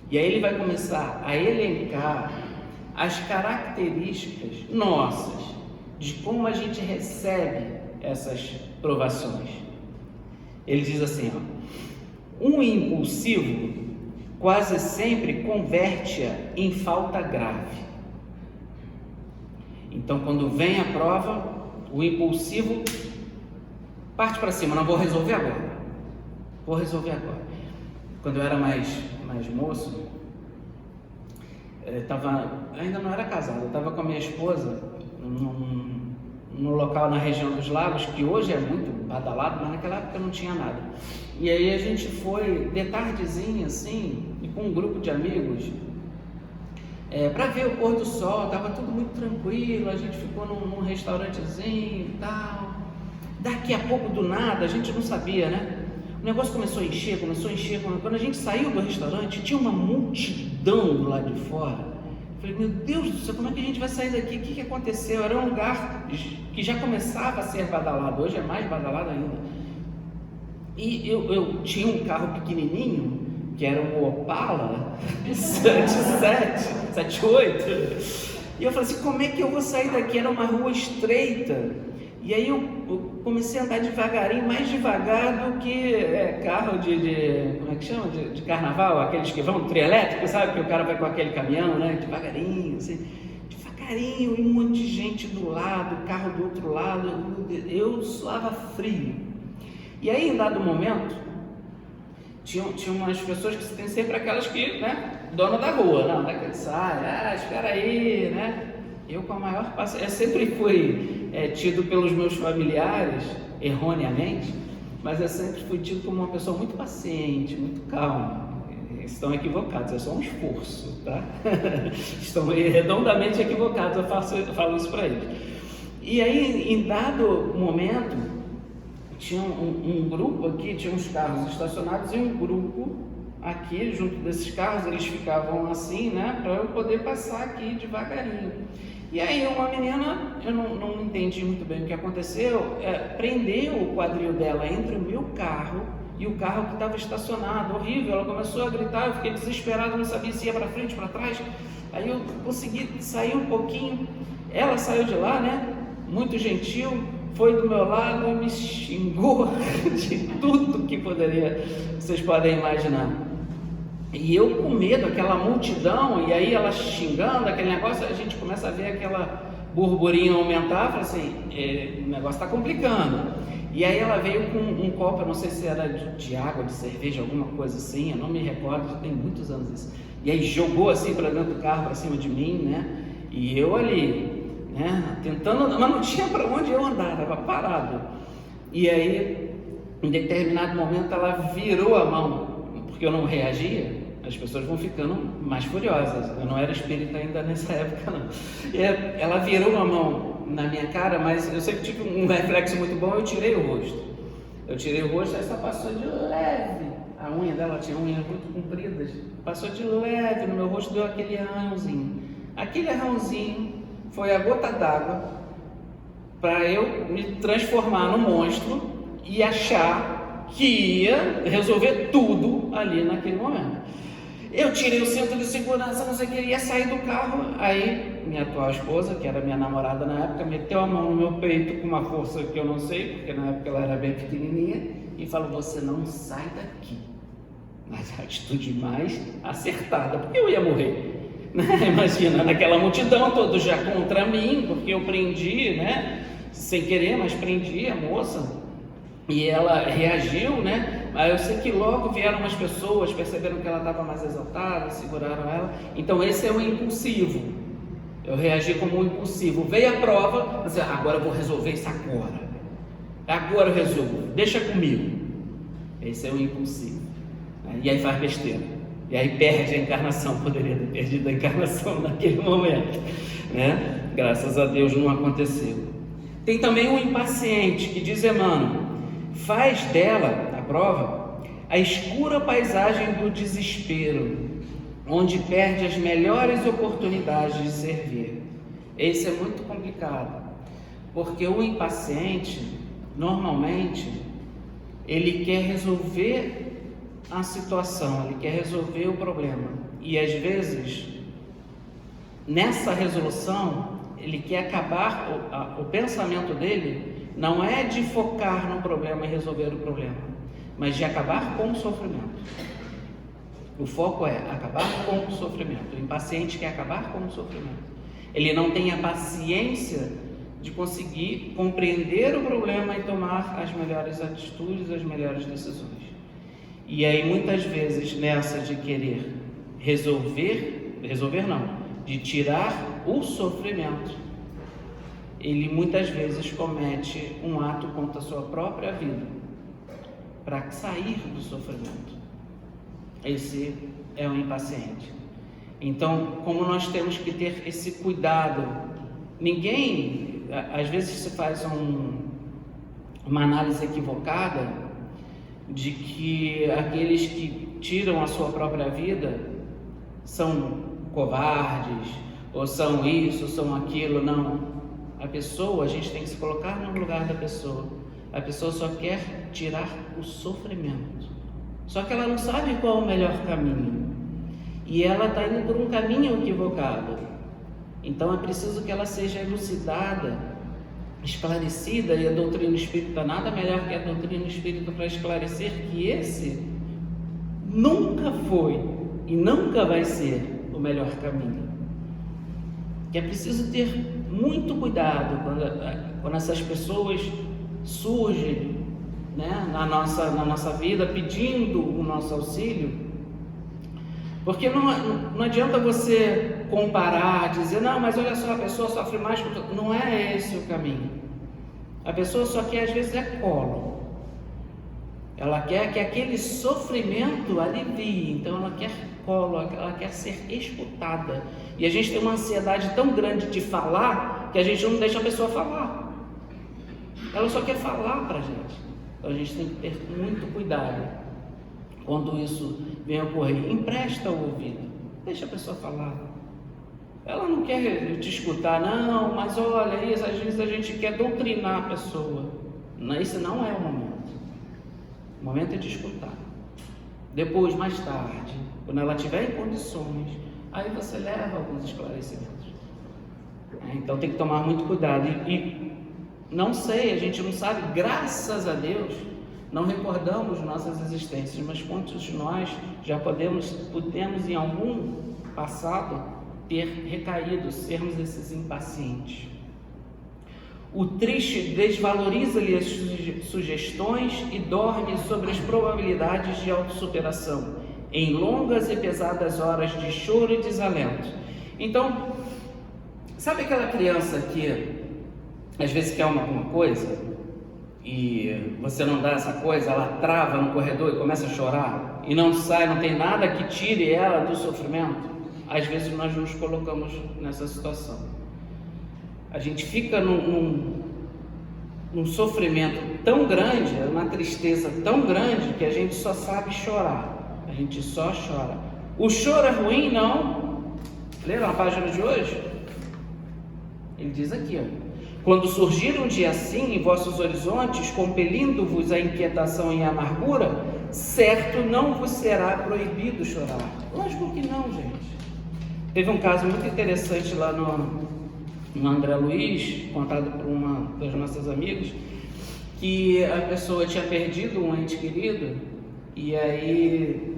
E aí ele vai começar a elencar as características nossas de como a gente recebe essas provações. Ele diz assim, um impulsivo quase sempre converte-a em falta grave. Então, quando vem a prova, o impulsivo parte para cima: não, vou resolver agora. Quando eu era mais moço, ainda não era casado, eu estava com a minha esposa num local na região dos lagos, que hoje é muito badalado, mas naquela época não tinha nada. E aí a gente foi de tardezinha assim, e com um grupo de amigos, para ver o pôr do sol. Estava tudo muito tranquilo, a gente ficou num restaurantezinho e tal. Daqui a pouco, do nada, a gente não sabia, né? O negócio começou a encher. Quando a gente saiu do restaurante, tinha uma multidão do lado de fora, falei, meu Deus do céu, como é que a gente vai sair daqui? O que aconteceu? Era um lugar que já começava a ser badalado, hoje é mais badalado ainda. E eu tinha um carro pequenininho, que era um Opala 78, e eu falei assim, como é que eu vou sair daqui? Era uma rua estreita, e aí eu comecei a andar devagarinho, mais devagar do que carro como é que chama? De carnaval, aqueles que vão, trielétrico, sabe? Que o cara vai com aquele caminhão, né? Devagarinho, assim, devagarinho, e um monte de gente do lado, carro do outro lado, eu suava frio. E aí, em dado momento, tinha umas pessoas que tem sempre aquelas que, né, dona da rua, não, daquele sai, espera aí, né? Eu com a maior paciência, eu sempre fui tido pelos meus familiares, erroneamente, mas eu sempre fui tido como uma pessoa muito paciente, muito calma. Estão equivocados, é só um esforço, tá? Estão redondamente equivocados, eu falo isso para eles. E aí, em dado momento, tinha um grupo aqui, tinha uns carros estacionados e um grupo aqui, junto desses carros, eles ficavam assim, né, para eu poder passar aqui devagarinho. E aí uma menina, eu não entendi muito bem o que aconteceu, prendeu o quadril dela entre o meu carro e o carro que estava estacionado, horrível, ela começou a gritar, eu fiquei desesperado, não sabia se ia para frente, para trás, aí eu consegui sair um pouquinho, ela saiu de lá, né, muito gentil, foi do meu lado e me xingou de tudo que vocês podem imaginar. E eu com medo, aquela multidão, e aí ela xingando, aquele negócio, a gente começa a ver aquela burburinho aumentar, fala assim, o negócio está complicando. E aí ela veio com um copo, eu não sei se era de água, de cerveja, alguma coisa assim, eu não me recordo, já tem muitos anos isso. E aí jogou assim para dentro do carro, para cima de mim, né? E eu ali, né, tentando, mas não tinha para onde eu andar, estava parado. E aí, em determinado momento, ela virou a mão, porque eu não reagia, as pessoas vão ficando mais furiosas. Eu não era espírita ainda nessa época, não. E ela virou a mão na minha cara, mas eu sempre tive um reflexo muito bom, eu tirei o rosto. Eu tirei o rosto, aí só passou de leve. A unha dela tinha unhas muito compridas, passou de leve no meu rosto, deu aquele arranhãozinho. Aquele arranhãozinho foi a gota d'água para eu me transformar num monstro e achar que ia resolver tudo ali naquele momento. Eu tirei o cinto de segurança, não sei o que, ia sair do carro, aí minha atual esposa, que era minha namorada na época, meteu a mão no meu peito com uma força que eu não sei, porque na época ela era bem pequenininha, e falou, você não sai daqui. Mas a atitude mais acertada, porque eu ia morrer. Imagina, naquela multidão, todos já contra mim, porque eu prendi, né, sem querer, mas prendi a moça, e ela reagiu, né, mas eu sei que logo vieram umas pessoas, perceberam que ela estava mais exaltada, seguraram ela, então esse é o impulsivo, eu reagi como um impulsivo, veio a prova, mas agora eu vou resolver isso agora eu resolvo, deixa comigo, esse é o impulsivo, né? E aí faz besteira. E aí perde a encarnação, poderia ter perdido a encarnação naquele momento, né? Graças a Deus não aconteceu. Tem também um impaciente que diz Emmanuel, faz dela, a prova, a escura paisagem do desespero, onde perde as melhores oportunidades de servir. Esse é muito complicado, porque o impaciente, normalmente, ele quer resolver a situação, ele quer resolver o problema, e às vezes nessa resolução ele quer acabar, o pensamento dele não é de focar no problema e resolver o problema, mas de acabar com o sofrimento. O foco é acabar com o sofrimento. O impaciente quer acabar com o sofrimento, ele não tem a paciência de conseguir compreender o problema e tomar as melhores atitudes, as melhores decisões. E aí muitas vezes nessa de querer resolver não, de tirar o sofrimento, ele muitas vezes comete um ato contra a sua própria vida, para sair do sofrimento. Esse é o impaciente. Então, como nós temos que ter esse cuidado, ninguém, às vezes se faz uma análise equivocada, de que aqueles que tiram a sua própria vida são covardes, ou são isso, ou são aquilo. Não. A pessoa, a gente tem que se colocar no lugar da pessoa. A pessoa só quer tirar o sofrimento. Só que ela não sabe qual é o melhor caminho. E ela está indo por um caminho equivocado. Então é preciso que ela seja elucidada, esclarecida, e a doutrina espírita nada melhor que a doutrina espírita para esclarecer que esse nunca foi e nunca vai ser o melhor caminho. Que é preciso ter muito cuidado quando essas pessoas surgem, né, na nossa vida pedindo o nosso auxílio. Porque não adianta você comparar, dizer, não, mas olha só, a pessoa sofre mais. Não é esse o caminho. A pessoa só quer, às vezes, colo. Ela quer que aquele sofrimento alivie. Então ela quer colo, ela quer ser escutada. E a gente tem uma ansiedade tão grande de falar, que a gente não deixa a pessoa falar. Ela só quer falar para a gente. Então a gente tem que ter muito cuidado quando isso vem a ocorrer. Empresta o ouvido, deixa a pessoa falar. Ela não quer te escutar, não, mas olha, isso, às vezes a gente quer doutrinar a pessoa. Esse não é o momento. O momento é de escutar. Depois, mais tarde, quando ela tiver em condições, aí você leva alguns esclarecimentos. Então tem que tomar muito cuidado. E não sei, a gente não sabe, graças a Deus, não recordamos nossas existências, mas quantos de nós já podemos em algum passado ter recaído, sermos esses impacientes. O triste desvaloriza-lhe as sugestões e dorme sobre as probabilidades de autossuperação, em longas e pesadas horas de choro e desalento. Então, sabe aquela criança que às vezes quer alguma coisa e você não dá essa coisa, ela trava no corredor e começa a chorar e não sai, não tem nada que tire ela do sofrimento? Às vezes nós nos colocamos nessa situação. A gente fica num sofrimento tão grande, uma tristeza tão grande, que a gente só sabe chorar. A gente só chora. O choro é ruim? Não. Leram a página de hoje? Ele diz aqui, ó: quando surgir um dia assim em vossos horizontes, compelindo-vos à inquietação e à amargura, certo não vos será proibido chorar. Lógico que não, gente. Teve um caso muito interessante lá no André Luiz, contado por uma das nossas amigas, que a pessoa tinha perdido um ente querido, e aí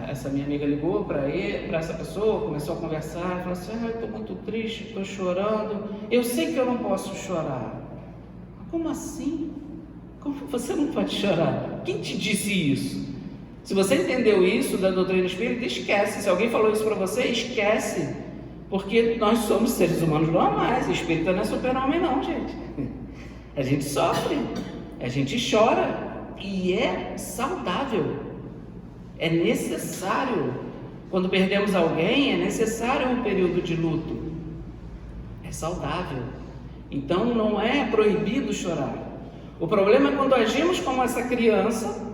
essa minha amiga ligou para essa pessoa, começou a conversar, falou assim: eu estou muito triste, estou chorando, eu sei que eu não posso chorar. Como assim? Como você não pode chorar? Quem te disse isso? Se você entendeu isso da doutrina espírita, esquece. Se alguém falou isso para você, esquece. Porque nós somos seres humanos normais. Espírita não é super-homem não, gente. A gente sofre, a gente chora, e é saudável. É necessário. Quando perdemos alguém, é necessário um período de luto. É saudável. Então não é proibido chorar. O problema é quando agimos como essa criança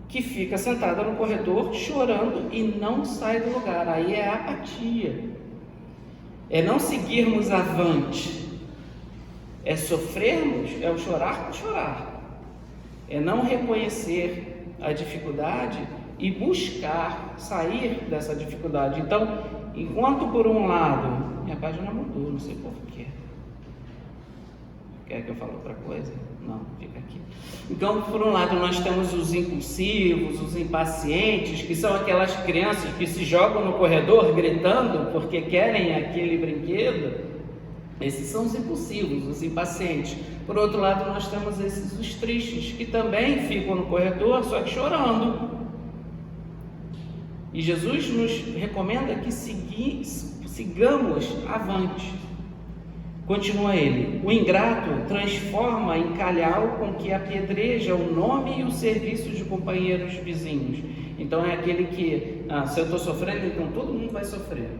que fica sentada no corredor chorando e não sai do lugar. Aí é apatia. É não seguirmos avante. É sofrermos, é o chorar por chorar. É não reconhecer a dificuldade e buscar sair dessa dificuldade. Então, enquanto por um lado, minha página mudou, não sei porquê. Quer que eu fale outra coisa? Não, fica aqui. Então, por um lado, nós temos os impulsivos, os impacientes, que são aquelas crianças que se jogam no corredor gritando porque querem aquele brinquedo. Esses são os impulsivos, os impacientes. Por outro lado, nós temos os tristes, que também ficam no corredor, só que chorando. E Jesus nos recomenda que sigamos avante. Continua ele: o ingrato transforma em calhau com que apedreja o nome e o serviço de companheiros vizinhos. Então é aquele que, se eu estou sofrendo, então todo mundo vai sofrer.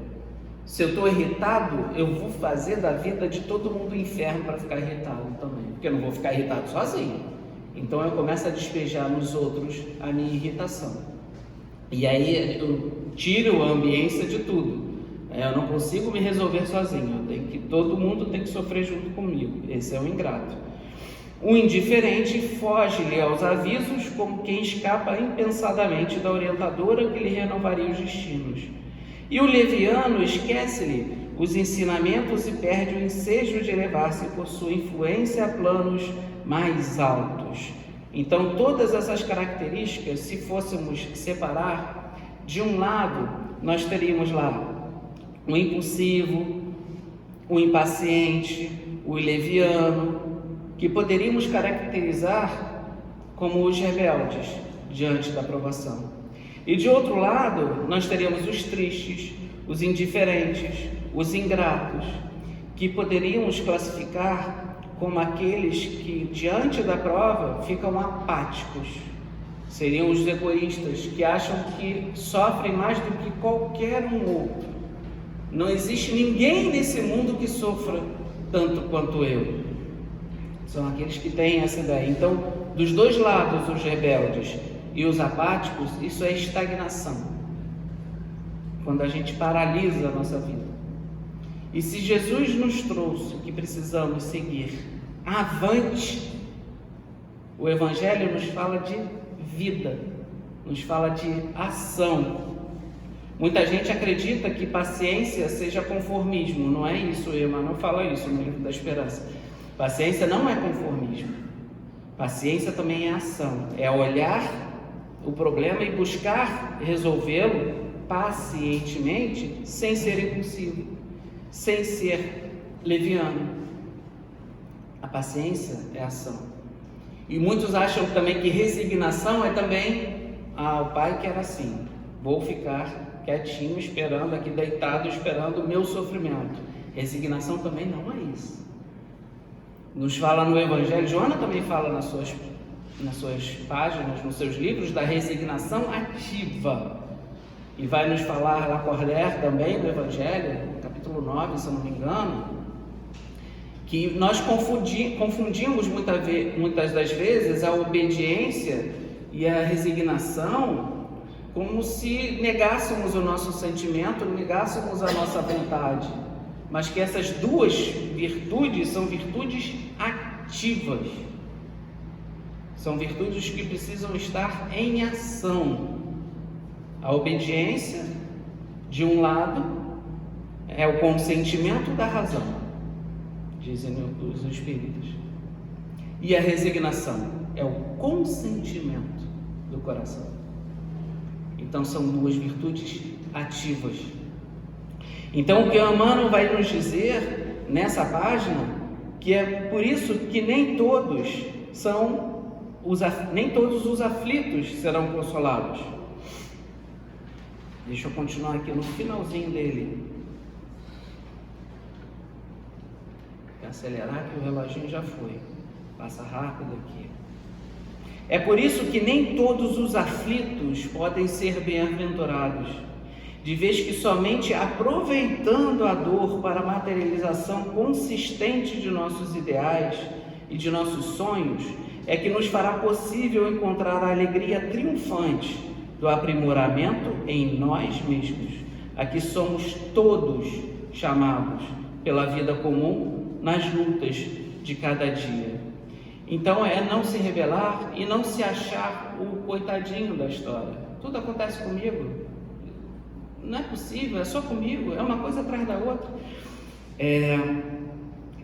Se eu estou irritado, eu vou fazer da vida de todo mundo um inferno para ficar irritado também, porque eu não vou ficar irritado sozinho. Então eu começo a despejar nos outros a minha irritação. E aí eu tiro a ambiência de tudo. Eu não consigo me resolver sozinho, todo mundo tem que sofrer junto comigo. Esse é o ingrato. O indiferente foge-lhe aos avisos como quem escapa impensadamente da orientadora que lhe renovaria os destinos. E o leviano esquece-lhe os ensinamentos e perde o ensejo de elevar-se por sua influência a planos mais altos. Então, todas essas características, se fôssemos separar, de um lado, nós teríamos lá o impulsivo, o impaciente, o leviano, que poderíamos caracterizar como os rebeldes diante da provação. E de outro lado, nós teríamos os tristes, os indiferentes, os ingratos, que poderíamos classificar como aqueles que diante da prova ficam apáticos. Seriam os egoístas, que acham que sofrem mais do que qualquer um outro. Não existe ninguém nesse mundo que sofra tanto quanto eu. São aqueles que têm essa ideia. Então, dos dois lados, os rebeldes e os apáticos, isso é estagnação. Quando a gente paralisa a nossa vida. E se Jesus nos trouxe que precisamos seguir avante, o Evangelho nos fala de vida, nos fala de ação. Muita gente acredita que paciência seja conformismo. Não é isso, Emmanuel fala isso no Livro da Esperança. Paciência não é conformismo. Paciência também é ação. É olhar o problema e buscar resolvê-lo pacientemente, sem ser impulsivo, sem ser leviano. A paciência é ação. E muitos acham também que resignação é também, o pai quer assim, vou ficar quietinho, esperando aqui, deitado, esperando o meu sofrimento. Resignação também não é isso. Nos fala no Evangelho, Joana também fala nas suas páginas, nos seus livros, da resignação ativa. E vai nos falar Lacordaire também do Evangelho, capítulo 9, se eu não me engano, que nós confundimos muitas das vezes a obediência e a resignação como se negássemos o nosso sentimento, negássemos a nossa vontade. Mas que essas duas virtudes são virtudes ativas. São virtudes que precisam estar em ação. A obediência, de um lado, é o consentimento da razão, dizem os espíritas. E a resignação é o consentimento do coração. Então são duas virtudes ativas. Então o que o Emmanuel vai nos dizer nessa página, que é por isso que nem todos os aflitos serão consolados. Deixa eu continuar aqui no finalzinho dele. Vou acelerar que o reloginho já foi. Passa rápido aqui. É por isso que nem todos os aflitos podem ser bem-aventurados, de vez que somente aproveitando a dor para a materialização consistente de nossos ideais e de nossos sonhos, é que nos fará possível encontrar a alegria triunfante do aprimoramento em nós mesmos, a que somos todos chamados pela vida comum nas lutas de cada dia. Então é não se rebelar e não se achar o coitadinho da história. Tudo acontece comigo, não é possível, é só comigo, é uma coisa atrás da outra.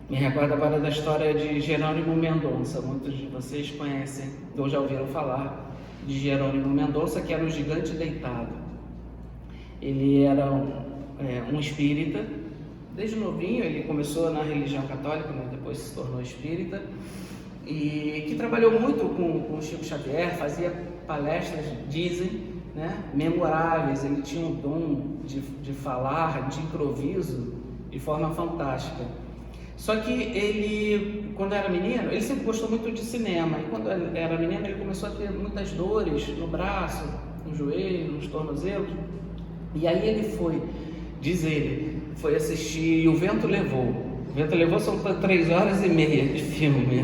Me recordo agora da história de Jerônimo Mendonça. Muitos de vocês conhecem ou já ouviram falar de Jerônimo Mendonça, que era um gigante deitado. Ele era um espírita. Desde novinho ele começou na religião católica, mas depois se tornou espírita, e que trabalhou muito com Chico Xavier, fazia palestras, dizem, memoráveis. Ele tinha um dom de falar, de improviso, de forma fantástica. Só que ele, quando era menino, ele sempre gostou muito de cinema, e quando ele era menino ele começou a ter muitas dores no braço, no joelho, nos tornozelos, e aí ele foi assistir O Vento Levou. O Vento Levou são 3 horas e meia de filme,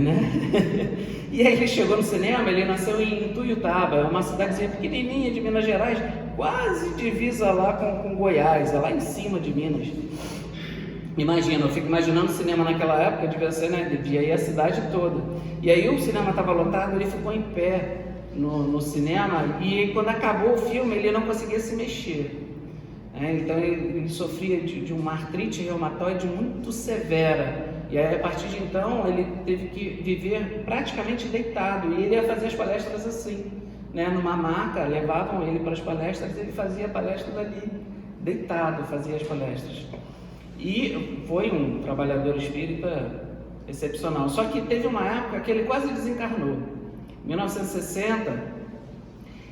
E aí ele chegou no cinema. Ele nasceu em Ituiutaba, uma cidadezinha pequenininha de Minas Gerais, quase divisa lá com Goiás, é lá em cima de Minas. Imagina, eu fico imaginando o cinema naquela época, devia ser, né, devia ir a cidade toda. E aí o cinema estava lotado, ele ficou em pé no cinema, e quando acabou o filme ele não conseguia se mexer. Então ele sofria de uma artrite reumatoide muito severa. E aí, a partir de então, ele teve que viver praticamente deitado, e ele ia fazer as palestras assim, né, numa maca, levavam ele para as palestras, ele fazia a palestra dali, deitado, fazia as palestras. E foi um trabalhador espírita excepcional. Só que teve uma época que ele quase desencarnou. Em 1960,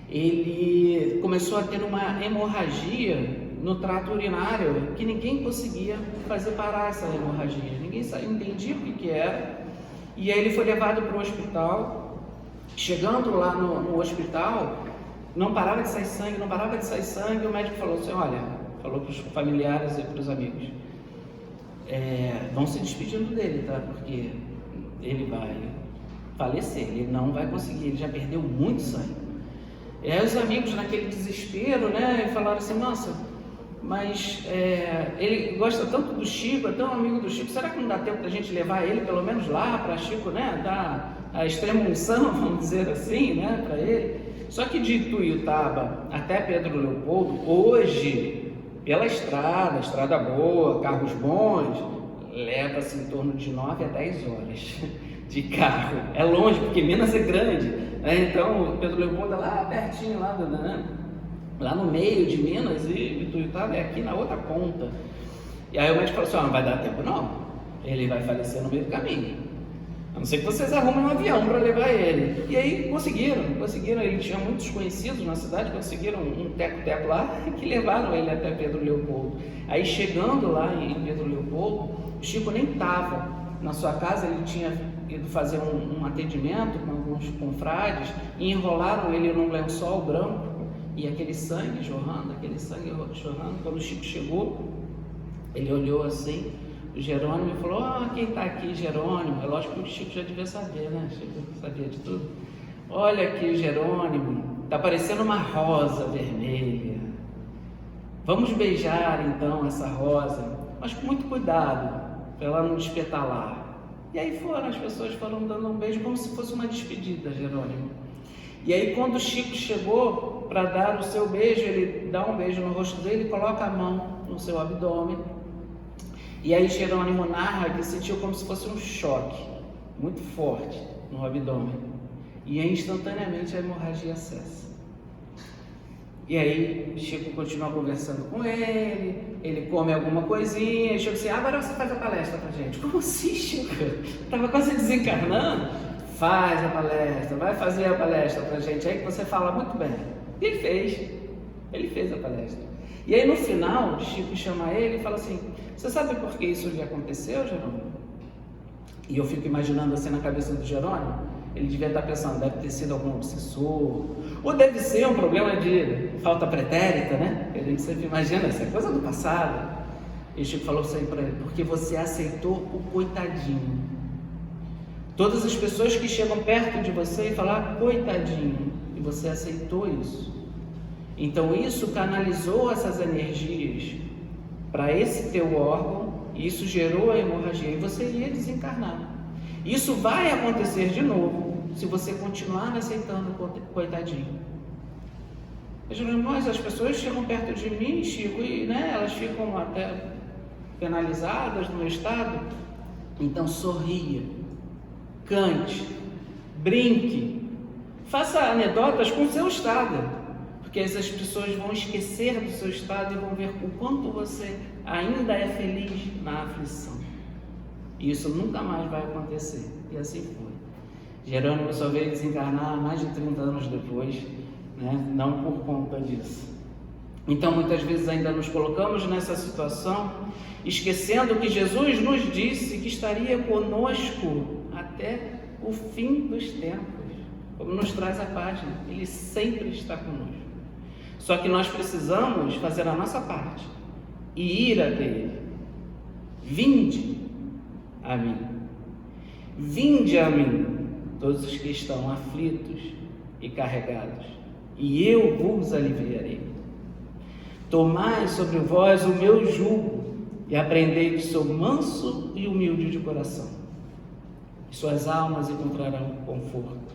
ele começou a ter uma hemorragia no trato urinário, que ninguém conseguia fazer parar essa hemorragia, ninguém entendia o que era. E aí ele foi levado para o hospital. Chegando lá no hospital, não parava de sair sangue, não parava de sair sangue. O médico falou assim, olha, falou para os familiares e para os amigos, vão se despedindo dele, tá? Porque ele vai falecer, ele não vai conseguir, ele já perdeu muito sangue. E aí os amigos, naquele desespero, né, falaram assim, nossa, mas ele gosta tanto do Chico, é tão amigo do Chico, será que não dá tempo da gente levar ele pelo menos lá para Chico, né, dar a extrema unção, vamos dizer assim, né, para ele? Só que de Ituiutaba até Pedro Leopoldo, hoje, pela estrada boa, carros bons, leva-se em torno de 9 a 10 horas de carro. É longe, porque Minas é grande, né? Então Pedro Leopoldo é lá pertinho, lá no meio de Minas, e Ituiutaba é aqui na outra ponta. E aí o médico falou assim, não vai dar tempo não, ele vai falecer no meio do caminho, a não ser que vocês arrumem um avião para levar ele. E aí conseguiram, ele tinha muitos conhecidos na cidade, conseguiram um teco-teco lá, que levaram ele até Pedro Leopoldo. Aí chegando lá em Pedro Leopoldo, o Chico nem estava na sua casa, ele tinha ido fazer um atendimento com alguns confrades, e enrolaram ele num lençol branco, e aquele sangue jorrando. Quando o Chico chegou, ele olhou assim, o Jerônimo, e falou, quem está aqui, Jerônimo? É lógico que o Chico já devia saber, né? Chico sabia de tudo. Olha aqui, Jerônimo, está parecendo uma rosa vermelha. Vamos beijar então essa rosa, mas com muito cuidado, para ela não despetalar. E aí as pessoas foram dando um beijo como se fosse uma despedida, Jerônimo. E aí quando o Chico chegou para dar o seu beijo, ele dá um beijo no rosto dele e coloca a mão no seu abdômen. E aí Jerônimo narra que sentiu como se fosse um choque muito forte no abdômen. E aí instantaneamente a hemorragia cessa. E aí Chico continua conversando com ele come alguma coisinha, e Chico assim, agora você faz a palestra pra gente. Como assim, Chico? Estava quase desencarnando. Faz a palestra, vai fazer a palestra pra gente aí que você fala muito bem. E ele fez a palestra. E aí no final, Chico chama ele e fala assim, você sabe por que isso lhe aconteceu, Jerônimo? E eu fico imaginando assim na cabeça do Jerônimo, ele devia estar pensando, deve ter sido algum obsessor, ou deve ser um problema de falta pretérita, né? A gente sempre imagina, essa é coisa do passado. E Chico falou assim para ele, porque você aceitou o coitadinho. Todas as pessoas que chegam perto de você e falam, coitadinho, e você aceitou isso. Então isso canalizou essas energias para esse teu órgão, e isso gerou a hemorragia, e você iria desencarnar. Isso vai acontecer de novo, se você continuar aceitando o coitadinho. Mas as pessoas chegam perto de mim, Chico, e elas ficam até penalizadas no meu estado. Então sorria, cante, brinque, faça anedotas com o seu estado, porque essas pessoas vão esquecer do seu estado e vão ver o quanto você ainda é feliz na aflição. E isso nunca mais vai acontecer. E assim foi. Jerônimo só veio desencarnar mais de 30 anos depois, não por conta disso. Então muitas vezes ainda nos colocamos nessa situação, esquecendo que Jesus nos disse que estaria conosco até o fim dos tempos, como nos traz a página, Ele sempre está conosco. Só que nós precisamos fazer a nossa parte e ir até Ele. Vinde a mim, vinde a mim, todos os que estão aflitos e carregados, e eu vos aliviarei. Tomai sobre vós o meu jugo e aprendei que sou manso e humilde de coração. E suas almas encontrarão conforto.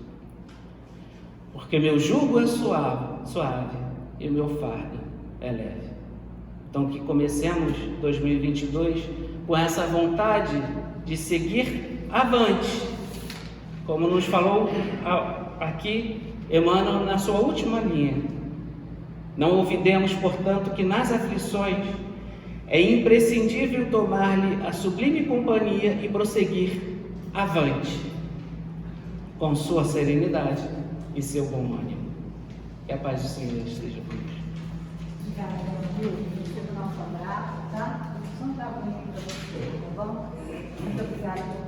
Porque meu jugo é suave e o meu fardo é leve. Então que comecemos 2022 com essa vontade de seguir avante. Como nos falou aqui Emmanuel na sua última linha. Não olvidemos, portanto, que nas aflições é imprescindível tomar-lhe a sublime companhia e prosseguir avante, com sua serenidade e seu bom ânimo. Que a paz do Senhor esteja conosco. Obrigada, viu? Você do nosso abraço, tá? Só um abraço para você, tá bom? Muito obrigada.